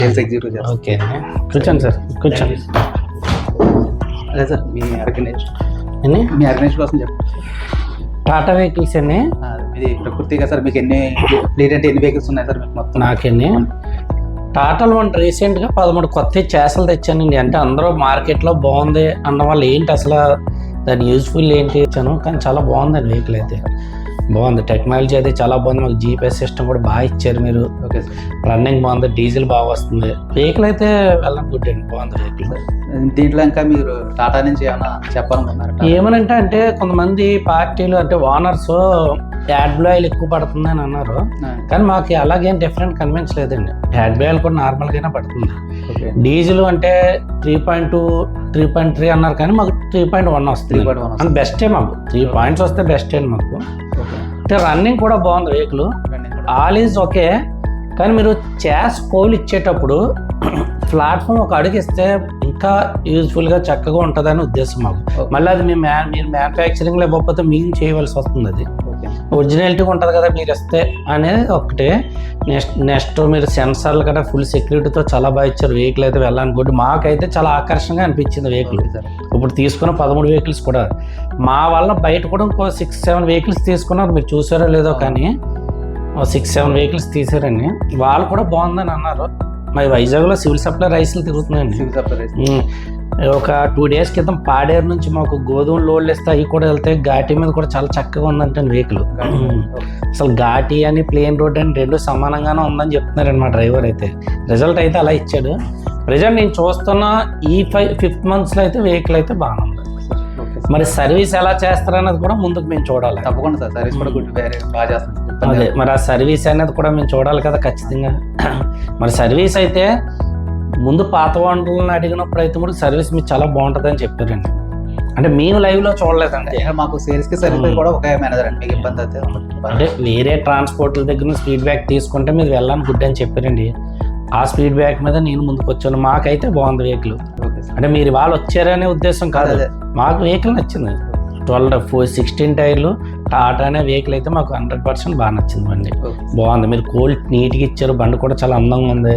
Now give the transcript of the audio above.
Sales executive చేస్తాను. Okay అండి, కూర్చోండి సార్, కూర్చోండి. అదే సార్ మీ ఆర్గనైజేషన్ కోసం చెప్పండి. టాటా వెహికల్స్ అండి. ఇది ప్రకృతిగా సార్ మీకు ఎన్ని వెహికల్స్ ఉన్నాయి సార్ మీకు మొత్తం? నాకెన్ని టాటాలు మనం రీసెంట్గా 13 కొత్త చేసలు తెచ్చానండి. అంటే అందరూ మార్కెట్లో బాగుంది అన్న వాళ్ళు ఏంటి అసలు దాని యూజ్ఫుల్ ఏంటి ఇచ్చాను, కానీ చాలా బాగుందండి వెహికల్ అయితే. బాగుంది, టెక్నాలజీ అయితే చాలా బాగుంది. మాకు జీపీఎస్ సిస్టమ్ కూడా బాగా ఇచ్చారు మీరు. Okay sir. రన్నింగ్ బాగుంది, డీజిల్ బాగా వస్తుంది. వెహికల్ అయితే వెళ్ళడం గుడ్ అండి, బాగుంది వెహికల్. దీంట్లో ఇంకా మీరు టాటా నుంచి ఏమైనా చెప్పాలనుకున్నారు? ఏమనంటే అంటే కొంతమంది పార్టీలు అంటే ఓనర్స్ యాడ్ ఆయిల్ ఎక్కువ పడుతుంది అని అన్నారు, కానీ మాకు అలాగేం డిఫరెంట్ కనిపించలేదండి. యాడ్ ఆయిల్ కూడా నార్మల్గానే పడుతుంది. డీజిల్ అంటే 3.2 3.3 అన్నారు, కానీ మాకు 3.1 వస్తుంది. అంటే బెస్టే, మాకు 3 పాయింట్స్ వస్తే బెస్టే అండి మాకు. అంటే రన్నింగ్ కూడా బాగుంది వెహికల్, ఆల్ ఈజ్ ఓకే. కానీ మీరు పోల్ ఇచ్చేటప్పుడు ప్లాట్ఫామ్ ఒక అడుగు ఇస్తే ఇంకా యూజ్ఫుల్గా చక్కగా ఉంటుందని ఉద్దేశం మాకు. మళ్ళీ అది మీరు మ్యానుఫ్యాక్చరింగ్లో ఇవ్వకపోతే మేము చేయవలసి వస్తుంది. అది ఒరిజినాలిటీ ఉంటుంది కదా మీరు ఇస్తే అనేది ఒకటే. నెక్స్ట్ మీరు సెన్సార్లు కదా ఫుల్ సెక్యూరిటీతో చాలా బాగా ఇచ్చారు. వెహికల్ అయితే వెళ్ళాలనుకుంటే మాకైతే చాలా ఆకర్షణగా అనిపించింది వెహికల్. ఇప్పుడు తీసుకున్న 13 వెహికల్స్ కూడా మా వల్ల బయట కూడా ఇంకో 6-7 వెహికల్స్ తీసుకున్నారు. మీరు చూసారో లేదో కానీ 6-7 వెహికల్స్ తీసారండి. వాళ్ళు కూడా బాగుందని అన్నారు. మరి వైజాగ్లో సివిల్ సప్లై రైస్లు తిరుగుతున్నాయండి. సివిల్ సప్లై రైస్ ఒక 2 days క్రితం పాడేరు నుంచి మాకు గోధుమ లోడ్లు ఇస్తే అవి కూడా వెళ్తే ఘాటీ మీద కూడా చాలా చక్కగా ఉందంటే వెహికల్. అసలు ఘాటీ అని ప్లేన్ రోడ్ అని 2 సమానంగానే ఉందని చెప్తున్నారండి మా డ్రైవర్ అయితే. రిజల్ట్ అయితే అలా ఇచ్చాడు. ప్రజెంట్ నేను చూస్తున్న ఈ 5th monthsలో అయితే వెహికల్ అయితే బాగానే ఉంది. మరి సర్వీస్ ఎలా చేస్తారన్నది కూడా ముందుకు మేము చూడాలి. తప్పకుండా సార్, సర్వీస్ కూడా బాగా చేస్తాం. అదే మరి ఆ సర్వీస్ అనేది కూడా మేము చూడాలి కదా ఖచ్చితంగా. మరి సర్వీస్ అయితే ముందు పాత ఓనర్లను అడిగినప్పుడు అయితే కూడా సర్వీస్ మీకు చాలా బాగుంటుందని చెప్పారండి. అంటే మేము లైవ్లో చూడలేదండి. మాకు సేల్స్కి సర్వీస్ కూడా ఒకే మేనేజర్ అండి, మీకు ఇబ్బంది అయితే అంటే వేరే ట్రాన్స్పోర్ట్ల దగ్గర నుంచి ఫీడ్బ్యాక్ తీసుకుంటే మీరు వెళ్ళాలని గుడ్ అని చెప్పారండి. ఆ ఫీడ్బ్యాక్ మీద నేను ముందుకు వచ్చాను. మాకైతే బాగుంది వెహికల్. అంటే మీరు వాళ్ళు వచ్చారనే ఉద్దేశం కాదు, మాకు వెహికల్ నచ్చింది. 16 టైర్లు టాటా అనే వెహికల్ అయితే మాకు 100% బాగా నచ్చింది. బండి బాగుంది, మీరు కోల్డ్ నీట్గా ఇచ్చారు. బండి కూడా చాలా అందంగా ఉంది.